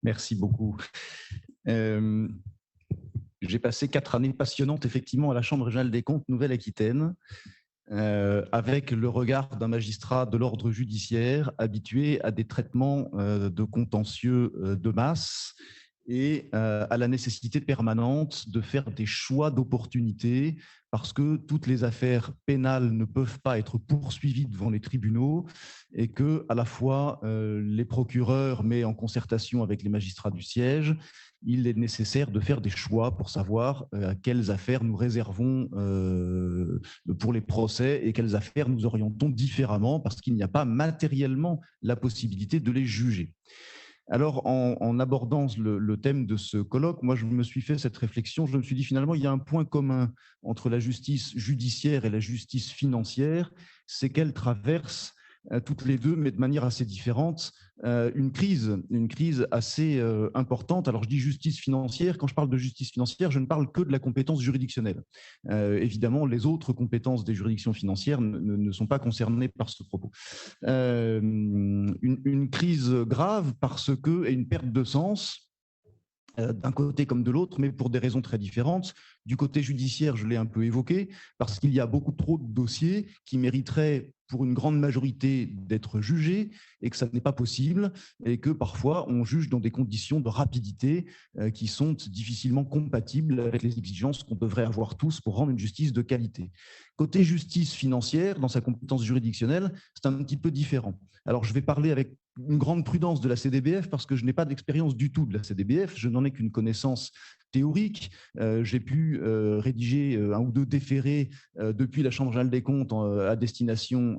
Merci beaucoup. J'ai passé 4 années passionnantes, effectivement, à la Chambre régionale des comptes Nouvelle-Aquitaine, avec le regard d'un magistrat de l'ordre judiciaire habitué à des traitements de contentieux de masse et à la nécessité permanente de faire des choix d'opportunité parce que toutes les affaires pénales ne peuvent pas être poursuivies devant les tribunaux et que, à la fois, les procureurs, mais en concertation avec les magistrats du siège, il est nécessaire de faire des choix pour savoir quelles affaires nous réservons pour les procès et quelles affaires nous orientons différemment parce qu'il n'y a pas matériellement la possibilité de les juger. Alors, en abordant le thème de ce colloque, moi, je me suis fait cette réflexion. Je me suis dit, finalement, il y a un point commun entre la justice judiciaire et la justice financière, c'est qu'elles traversent toutes les deux, mais de manière assez différente, une crise assez importante. Alors, je dis justice financière. Quand je parle de justice financière, je ne parle que de la compétence juridictionnelle. Évidemment, les autres compétences des juridictions financières ne sont pas concernées par ce propos. Une crise grave parce que, et une perte de sens, d'un côté comme de l'autre, mais pour des raisons très différentes. Du côté judiciaire, je l'ai un peu évoqué, parce qu'il y a beaucoup trop de dossiers qui mériteraient, pour une grande majorité, d'être jugés, et que ça n'est pas possible, et que parfois on juge dans des conditions de rapidité qui sont difficilement compatibles avec les exigences qu'on devrait avoir tous pour rendre une justice de qualité. Côté justice financière, dans sa compétence juridictionnelle, c'est un petit peu différent. Alors, je vais parler avec une grande prudence de la CDBF parce que je n'ai pas d'expérience du tout de la CDBF, je n'en ai qu'une connaissance théorique. J'ai pu rédiger un ou deux déférés depuis la Chambre régionale des comptes à destination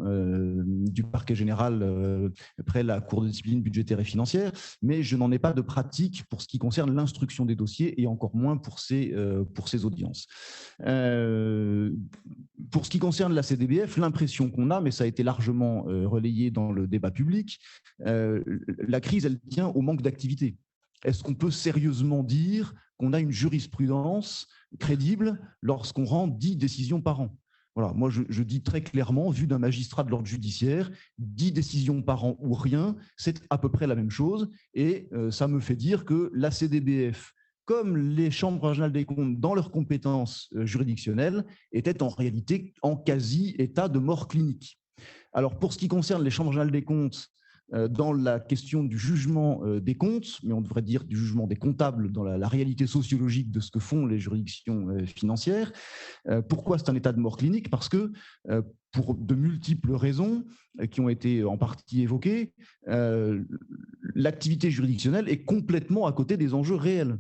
du parquet général près la Cour de discipline budgétaire et financière, mais je n'en ai pas de pratique pour ce qui concerne l'instruction des dossiers et encore moins pour ces audiences. Pour ce qui concerne la CDBF, l'impression qu'on a, mais ça a été largement relayé dans le débat public, la crise, elle tient au manque d'activité. Est-ce qu'on peut sérieusement dire qu'on a une jurisprudence crédible lorsqu'on rend 10 décisions par an? Voilà, moi je dis très clairement, vu d'un magistrat de l'ordre judiciaire, 10 décisions par an ou rien, c'est à peu près la même chose. Et ça me fait dire que la CDBF, comme les chambres régionales des comptes dans leurs compétences juridictionnelles, étaient en réalité en quasi-état de mort clinique. Alors, pour ce qui concerne les chambres régionales des comptes, dans la question du jugement des comptes, mais on devrait dire du jugement des comptables dans la réalité sociologique de ce que font les juridictions financières. Pourquoi c'est un état de mort clinique? Parce que pour de multiples raisons qui ont été en partie évoquées, l'activité juridictionnelle est complètement à côté des enjeux réels.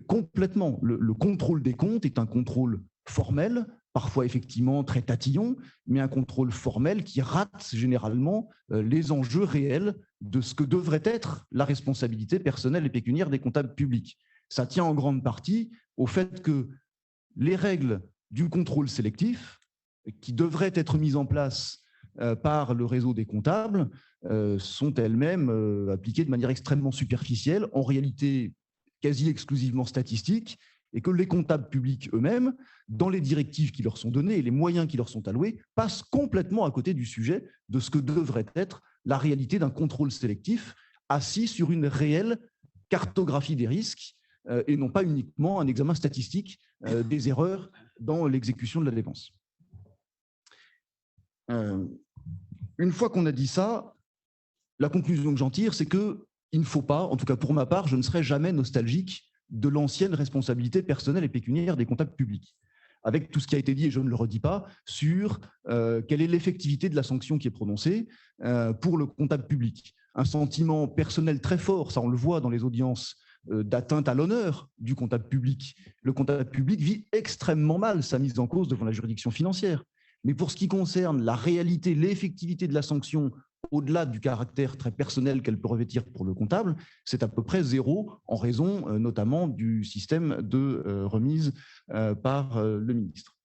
Complètement. Le contrôle des comptes est un contrôle formel, parfois effectivement très tatillon, mais un contrôle formel qui rate généralement les enjeux réels de ce que devrait être la responsabilité personnelle et pécuniaire des comptables publics. Ça tient en grande partie au fait que les règles du contrôle sélectif, qui devraient être mises en place par le réseau des comptables, sont elles-mêmes appliquées de manière extrêmement superficielle, en réalité quasi exclusivement statistiques, et que les comptables publics eux-mêmes, dans les directives qui leur sont données et les moyens qui leur sont alloués, passent complètement à côté du sujet de ce que devrait être la réalité d'un contrôle sélectif assis sur une réelle cartographie des risques et non pas uniquement un examen statistique des erreurs dans l'exécution de la dépense. Une fois qu'on a dit ça, la conclusion que j'en tire, c'est qu'il ne faut pas, en tout cas pour ma part, je ne serai jamais nostalgique de l'ancienne responsabilité personnelle et pécuniaire des comptables publics, avec tout ce qui a été dit, et je ne le redis pas, sur quelle est l'effectivité de la sanction qui est prononcée pour le comptable public. Un sentiment personnel très fort, ça on le voit dans les audiences, d'atteinte à l'honneur du comptable public. Le comptable public vit extrêmement mal sa mise en cause devant la juridiction financière. Mais pour ce qui concerne la réalité, l'effectivité de la sanction, au-delà du caractère très personnel qu'elle peut revêtir pour le comptable, c'est à peu près zéro, en raison notamment du système de remise par le ministre.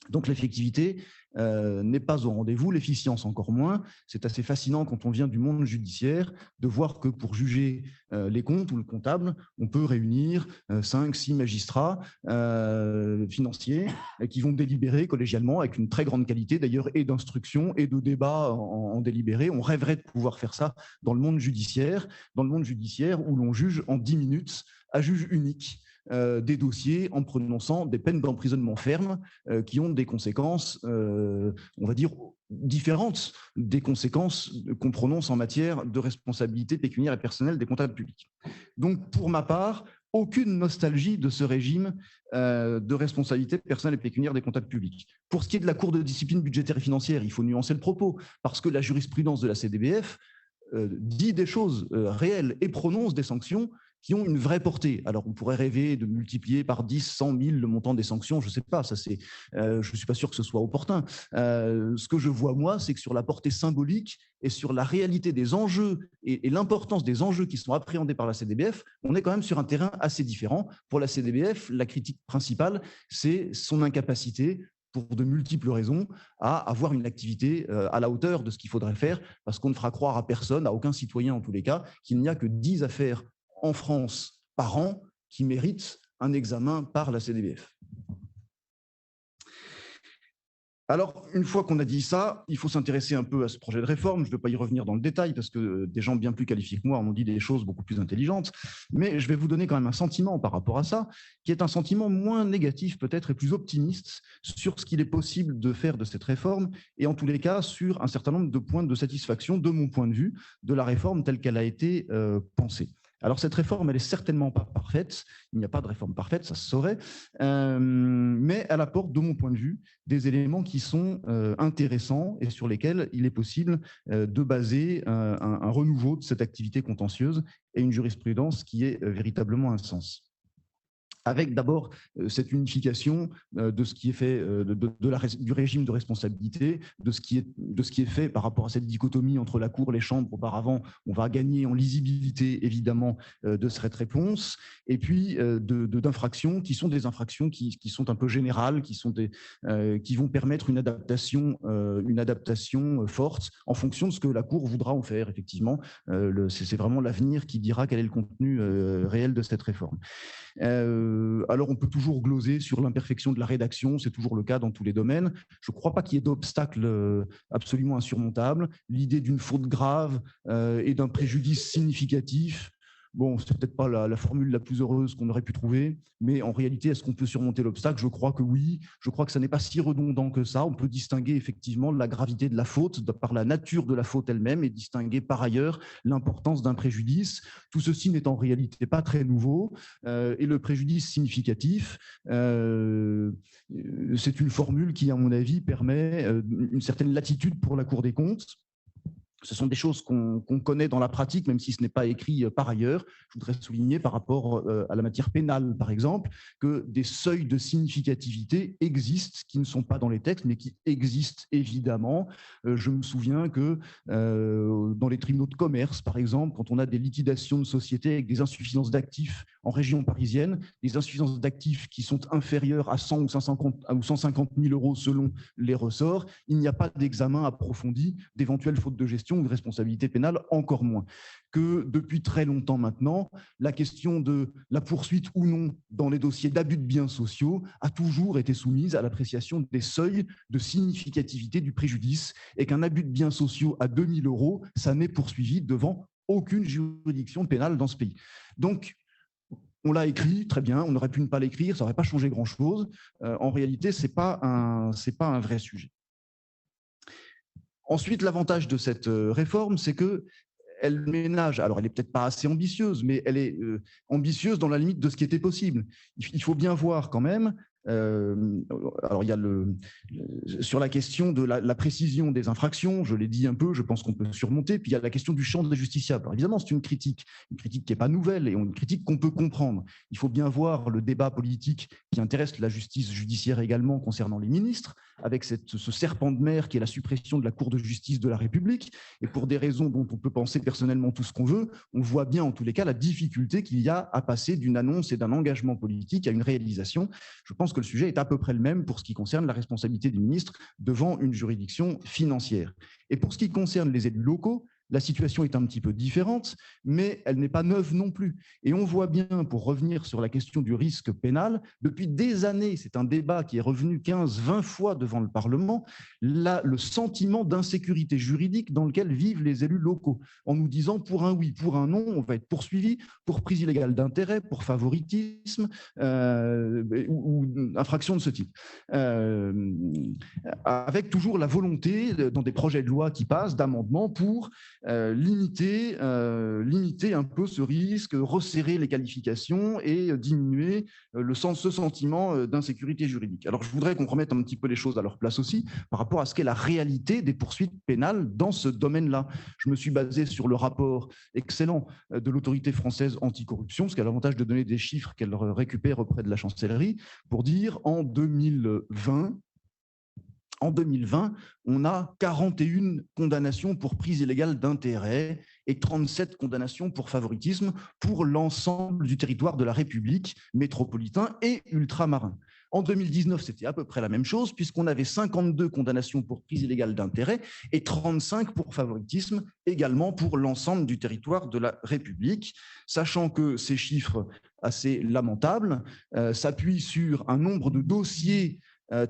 Donc l'effectivité, n'est pas au rendez-vous, l'efficience encore moins. C'est assez fascinant quand on vient du monde judiciaire de voir que pour juger les comptes ou le comptable, on peut réunir 5, 6 magistrats financiers qui vont délibérer collégialement avec une très grande qualité d'ailleurs et d'instruction et de débat en délibéré. On rêverait de pouvoir faire ça dans le monde judiciaire où l'on juge en 10 minutes à juge unique des dossiers en prononçant des peines d'emprisonnement fermes qui ont des conséquences, on va dire, différentes des conséquences qu'on prononce en matière de responsabilité pécuniaire et personnelle des comptables publics. Donc, pour ma part, aucune nostalgie de ce régime de responsabilité personnelle et pécuniaire des comptables publics. Pour ce qui est de la Cour de discipline budgétaire et financière, il faut nuancer le propos, parce que la jurisprudence de la CDBF dit des choses réelles et prononce des sanctions qui ont une vraie portée. Alors, on pourrait rêver de multiplier par 10, 100 000 le montant des sanctions, je ne sais pas, ça c'est, je ne suis pas sûr que ce soit opportun. Ce que je vois, moi, c'est que sur la portée symbolique et sur la réalité des enjeux et l'importance des enjeux qui sont appréhendés par la CDBF, on est quand même sur un terrain assez différent. Pour la CDBF, la critique principale, c'est son incapacité pour de multiples raisons, à avoir une activité à la hauteur de ce qu'il faudrait faire, parce qu'on ne fera croire à personne, à aucun citoyen en tous les cas, qu'il n'y a que 10 affaires en France par an qui méritent un examen par la CDBF. Alors, une fois qu'on a dit ça, il faut s'intéresser un peu à ce projet de réforme. Je ne vais pas y revenir dans le détail parce que des gens bien plus qualifiés que moi m'ont dit des choses beaucoup plus intelligentes, mais je vais vous donner quand même un sentiment par rapport à ça, qui est un sentiment moins négatif peut-être et plus optimiste sur ce qu'il est possible de faire de cette réforme et en tous les cas sur un certain nombre de points de satisfaction, de mon point de vue, de la réforme telle qu'elle a été pensée. Alors, cette réforme, elle n'est certainement pas parfaite. Il n'y a pas de réforme parfaite, ça se saurait. Mais elle apporte, de mon point de vue, des éléments qui sont intéressants et sur lesquels il est possible de baser un renouveau de cette activité contentieuse et une jurisprudence qui ait véritablement un sens. Avec d'abord cette unification de ce qui est fait du régime de responsabilité, de ce qui est fait par rapport à cette dichotomie entre la Cour et les chambres auparavant. On va gagner en lisibilité, évidemment, de cette réponse, et puis d'infractions qui sont des infractions qui sont un peu générales, qui vont permettre une adaptation forte en fonction de ce que la Cour voudra en faire, effectivement. C'est vraiment l'avenir qui dira quel est le contenu réel de cette réforme. Alors, on peut toujours gloser sur l'imperfection de la rédaction, c'est toujours le cas dans tous les domaines. Je ne crois pas qu'il y ait d'obstacles absolument insurmontables. L'idée d'une faute grave et d'un préjudice significatif, bon, c'est peut-être pas la formule la plus heureuse qu'on aurait pu trouver, mais en réalité, est-ce qu'on peut surmonter l'obstacle? Je crois que oui. Je crois que ça n'est pas si redondant que ça. On peut distinguer effectivement la gravité de la faute par la nature de la faute elle-même et distinguer par ailleurs l'importance d'un préjudice. Tout ceci n'est en réalité pas très nouveau. Et le préjudice significatif, c'est une formule qui, à mon avis, permet une certaine latitude pour la Cour des comptes. Ce sont des choses qu'on connaît dans la pratique, même si ce n'est pas écrit par ailleurs. Je voudrais souligner par rapport à la matière pénale, par exemple, que des seuils de significativité existent, qui ne sont pas dans les textes, mais qui existent évidemment. Je me souviens que dans les tribunaux de commerce, par exemple, quand on a des liquidations de sociétés avec des insuffisances d'actifs en région parisienne, des insuffisances d'actifs qui sont inférieures à 100 ou 150 000 euros selon les ressorts, il n'y a pas d'examen approfondi d'éventuelles fautes de gestion ou de responsabilité pénale, encore moins. Que depuis très longtemps maintenant, la question de la poursuite ou non dans les dossiers d'abus de biens sociaux a toujours été soumise à l'appréciation des seuils de significativité du préjudice et qu'un abus de biens sociaux à 2 000 euros, ça n'est poursuivi devant aucune juridiction pénale dans ce pays. Donc, on l'a écrit, très bien, on aurait pu ne pas l'écrire, ça n'aurait pas changé grand-chose. En réalité, ce n'est pas un vrai sujet. Ensuite, l'avantage de cette réforme, c'est qu'elle ménage, alors elle n'est peut-être pas assez ambitieuse, mais elle est ambitieuse dans la limite de ce qui était possible. Il faut bien voir quand même, alors il y a sur la question de la précision des infractions, je l'ai dit un peu, je pense qu'on peut surmonter, puis il y a la question du champ des justiciables. Alors évidemment, c'est une critique qui n'est pas nouvelle et une critique qu'on peut comprendre. Il faut bien voir le débat politique qui intéresse la justice judiciaire également concernant les ministres, avec ce serpent de mer qui est la suppression de la Cour de justice de la République, et pour des raisons dont on peut penser personnellement tout ce qu'on veut, on voit bien en tous les cas la difficulté qu'il y a à passer d'une annonce et d'un engagement politique à une réalisation. Je pense pense que le sujet est à peu près le même pour ce qui concerne la responsabilité du ministre devant une juridiction financière. Et pour ce qui concerne les élus locaux, la situation est un petit peu différente, mais elle n'est pas neuve non plus. Et on voit bien, pour revenir sur la question du risque pénal, depuis des années, c'est un débat qui est revenu 15-20 fois devant le Parlement, le sentiment d'insécurité juridique dans lequel vivent les élus locaux, en nous disant pour un oui, pour un non, on va être poursuivi pour prise illégale d'intérêt, pour favoritisme ou infraction de ce type. Avec toujours la volonté, dans des projets de loi qui passent, d'amendements pour limiter un peu ce risque, resserrer les qualifications et diminuer ce sentiment d'insécurité juridique. Alors, je voudrais qu'on remette un petit peu les choses à leur place aussi par rapport à ce qu'est la réalité des poursuites pénales dans ce domaine-là. Je me suis basé sur le rapport excellent de l'autorité française anticorruption, ce qui a l'avantage de donner des chiffres qu'elle récupère auprès de la chancellerie, pour dire en 2020, on a 41 condamnations pour prise illégale d'intérêt et 37 condamnations pour favoritisme pour l'ensemble du territoire de la République métropolitain et ultramarin. En 2019, c'était à peu près la même chose, puisqu'on avait 52 condamnations pour prise illégale d'intérêt et 35 pour favoritisme, également pour l'ensemble du territoire de la République, sachant que ces chiffres assez lamentables s'appuient sur un nombre de dossiers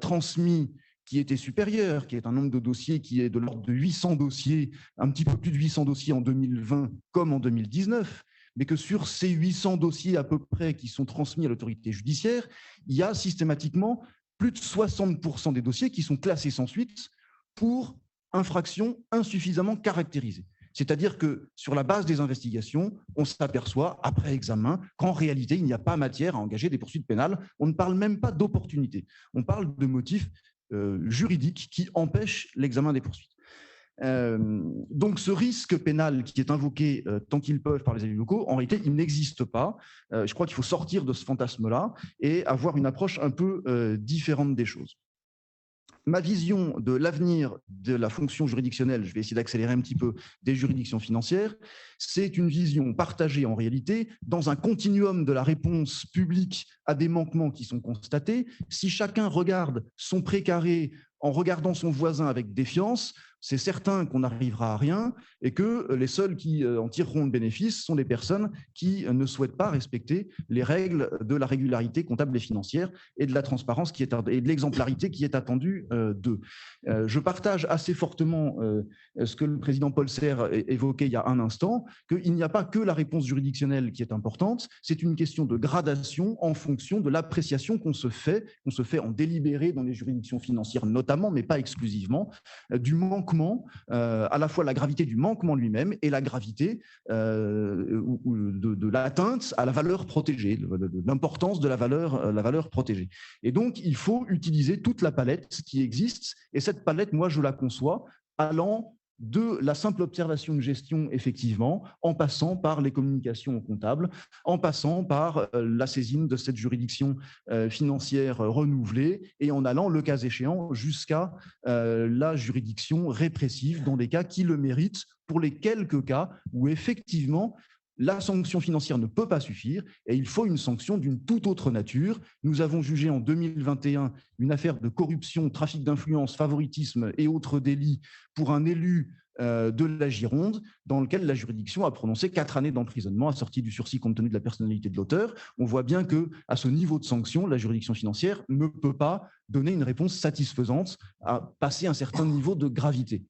transmis qui était supérieur, qui est un nombre de dossiers qui est de l'ordre de 800 dossiers, un petit peu plus de 800 dossiers en 2020 comme en 2019, mais que sur ces 800 dossiers à peu près qui sont transmis à l'autorité judiciaire, il y a systématiquement plus de 60% des dossiers qui sont classés sans suite pour infractions insuffisamment caractérisées. C'est-à-dire que sur la base des investigations, on s'aperçoit, après examen, qu'en réalité, il n'y a pas matière à engager des poursuites pénales. On ne parle même pas d'opportunité. On parle de motifs juridiques qui empêchent l'examen des poursuites. Donc ce risque pénal qui est invoqué tant qu'ils peuvent par les élus locaux, en réalité, il n'existe pas. Je crois qu'il faut sortir de ce fantasme-là et avoir une approche un peu différente des choses. Ma vision de l'avenir de la fonction juridictionnelle, je vais essayer d'accélérer un petit peu, des juridictions financières, c'est une vision partagée en réalité dans un continuum de la réponse publique à des manquements qui sont constatés. Si chacun regarde son précaré en regardant son voisin avec défiance, c'est certain qu'on n'arrivera à rien et que les seuls qui en tireront le bénéfice sont les personnes qui ne souhaitent pas respecter les règles de la régularité comptable et financière et de la transparence et de l'exemplarité qui est attendue d'eux. Je partage assez fortement ce que le président Paul Serre évoquait il y a un instant, qu'il n'y a pas que la réponse juridictionnelle qui est importante, c'est une question de gradation en fonction de l'appréciation qu'on se fait en délibéré dans les juridictions financières notamment, mais pas exclusivement, du manquement, à la fois la gravité du manquement lui-même et la gravité de l'atteinte à la valeur protégée, de l'importance de la valeur protégée. Et donc, il faut utiliser toute la palette qui existe, et cette palette, moi, je la conçois allant de la simple observation de gestion, effectivement, en passant par les communications comptables, en passant par la saisine de cette juridiction financière renouvelée et en allant, le cas échéant, jusqu'à la juridiction répressive dans des cas qui le méritent, pour les quelques cas où, effectivement, la sanction financière ne peut pas suffire et il faut une sanction d'une toute autre nature. Nous avons jugé en 2021 une affaire de corruption, trafic d'influence, favoritisme et autres délits pour un élu de la Gironde, dans lequel la juridiction a prononcé 4 années d'emprisonnement assorties du sursis compte tenu de la personnalité de l'auteur. On voit bien qu'à ce niveau de sanction, la juridiction financière ne peut pas donner une réponse satisfaisante à passer un certain niveau de gravité.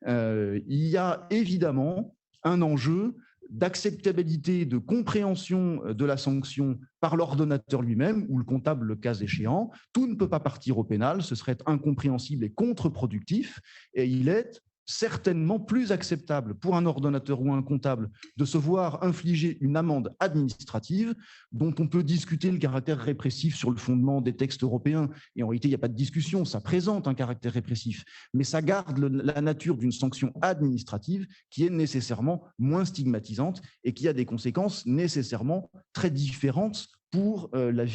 Il y a évidemment un enjeu d'acceptabilité, de compréhension de la sanction par l'ordonnateur lui-même ou le comptable, le cas échéant. Tout ne peut pas partir au pénal, ce serait incompréhensible et contre-productif, et il est certainement plus acceptable pour un ordonnateur ou un comptable de se voir infliger une amende administrative dont on peut discuter le caractère répressif sur le fondement des textes européens, et en réalité il n'y a pas de discussion, ça présente un caractère répressif, mais ça garde la nature d'une sanction administrative qui est nécessairement moins stigmatisante et qui a des conséquences nécessairement très différentes pour la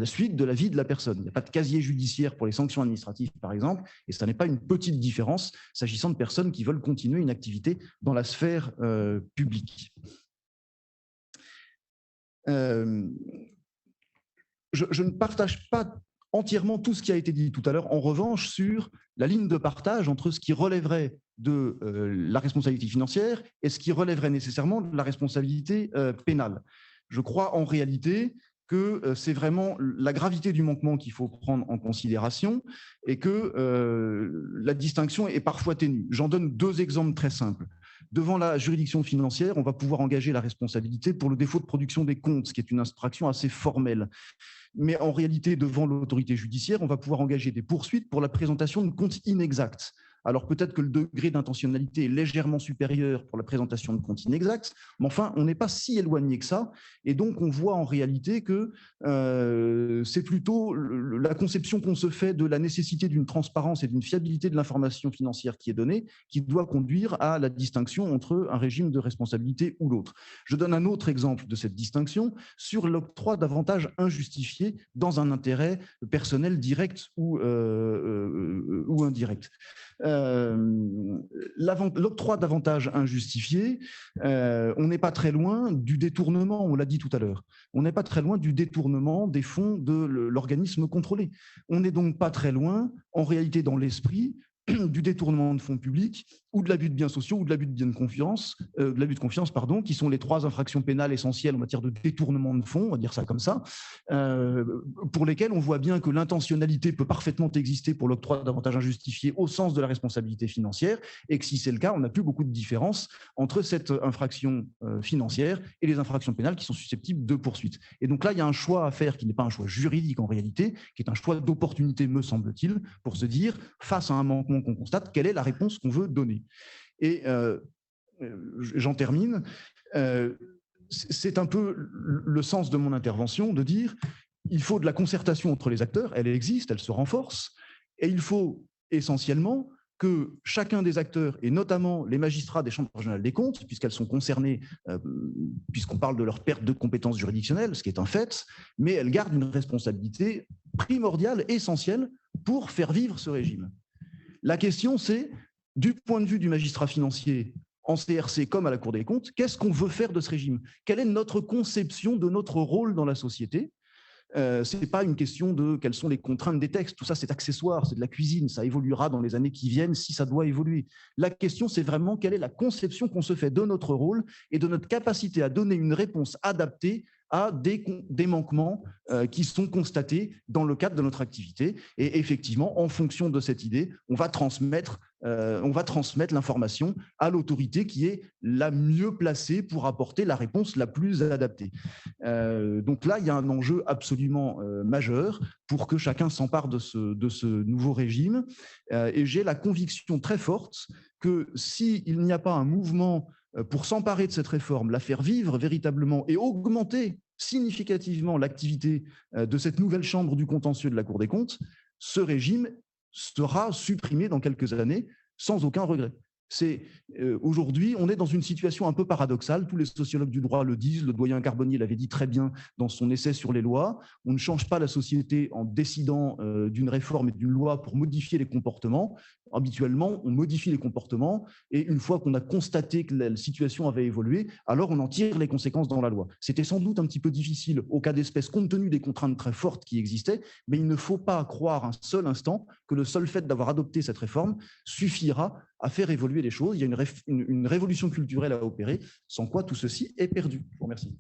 suite de la vie de la personne. Il n'y a pas de casier judiciaire pour les sanctions administratives, par exemple, et ce n'est pas une petite différence s'agissant de personnes qui veulent continuer une activité dans la sphère publique. Je je ne partage pas entièrement tout ce qui a été dit tout à l'heure. En revanche, sur la ligne de partage entre ce qui relèverait de la responsabilité financière et ce qui relèverait nécessairement de la responsabilité pénale. Je crois en réalité que c'est vraiment la gravité du manquement qu'il faut prendre en considération et que la distinction est parfois ténue. J'en donne deux exemples très simples. Devant la juridiction financière, on va pouvoir engager la responsabilité pour le défaut de production des comptes, ce qui est une infraction assez formelle. Mais en réalité, devant l'autorité judiciaire, on va pouvoir engager des poursuites pour la présentation de comptes inexacts. Alors peut-être que le degré d'intentionnalité est légèrement supérieur pour la présentation de comptes inexacts, mais enfin, on n'est pas si éloigné que ça. Et donc, on voit en réalité que c'est plutôt la conception qu'on se fait de la nécessité d'une transparence et d'une fiabilité de l'information financière qui est donnée, qui doit conduire à la distinction entre un régime de responsabilité ou l'autre. Je donne un autre exemple de cette distinction sur l'octroi d'avantages injustifiés dans un intérêt personnel direct ou indirect. L'octroi d'avantages injustifiés, on n'est pas très loin du détournement, on l'a dit tout à l'heure, on n'est pas très loin du détournement des fonds de l'organisme contrôlé. On n'est donc pas très loin, en réalité dans l'esprit, du détournement de fonds publics ou de l'abus de biens sociaux ou de l'abus de confiance, qui sont les trois infractions pénales essentielles en matière de détournement de fonds, on va dire ça comme ça, pour lesquelles on voit bien que l'intentionnalité peut parfaitement exister pour l'octroi d'avantages injustifiés au sens de la responsabilité financière, et que si c'est le cas, on n'a plus beaucoup de différence entre cette infraction financière et les infractions pénales qui sont susceptibles de poursuite. Et donc là, il y a un choix à faire qui n'est pas un choix juridique en réalité, qui est un choix d'opportunité, me semble-t-il, pour se dire, face à un manquement qu'on constate, quelle est la réponse qu'on veut donner. Et j'en termine. C'est un peu le sens de mon intervention de dire il faut de la concertation entre les acteurs, elle existe, elle se renforce, et il faut essentiellement que chacun des acteurs, et notamment les magistrats des chambres régionales des comptes, puisqu'elles sont concernées, puisqu'on parle de leur perte de compétences juridictionnelles, ce qui est un fait, mais elles gardent une responsabilité primordiale, essentielle, pour faire vivre ce régime. La question, c'est, du point de vue du magistrat financier, en CRC comme à la Cour des comptes, qu'est-ce qu'on veut faire de ce régime? Quelle est notre conception de notre rôle dans la société? Ce n'est pas une question de quelles sont les contraintes des textes, tout ça c'est accessoire, c'est de la cuisine, ça évoluera dans les années qui viennent si ça doit évoluer. La question c'est vraiment quelle est la conception qu'on se fait de notre rôle et de notre capacité à donner une réponse adaptée à des manquements qui sont constatés dans le cadre de notre activité. Et effectivement, en fonction de cette idée, on va transmettre l'information à l'autorité qui est la mieux placée pour apporter la réponse la plus adaptée. Donc là, il y a un enjeu absolument majeur pour que chacun s'empare de ce nouveau régime. Et j'ai la conviction très forte que s'il n'y a pas un mouvement pour s'emparer de cette réforme, la faire vivre véritablement et augmenter significativement l'activité de cette nouvelle chambre du contentieux de la Cour des comptes, ce régime sera supprimé dans quelques années sans aucun regret. Aujourd'hui, on est dans une situation un peu paradoxale. Tous les sociologues du droit le disent. Le doyen Carbonnier l'avait dit très bien dans son essai sur les lois. On ne change pas la société en décidant d'une réforme et d'une loi pour modifier les comportements. Habituellement, on modifie les comportements et une fois qu'on a constaté que la situation avait évolué, alors on en tire les conséquences dans la loi. C'était sans doute un petit peu difficile au cas d'espèce compte tenu des contraintes très fortes qui existaient, mais il ne faut pas croire un seul instant que le seul fait d'avoir adopté cette réforme suffira à faire évoluer les choses. Il y a une révolution culturelle à opérer, sans quoi tout ceci est perdu. Je vous remercie.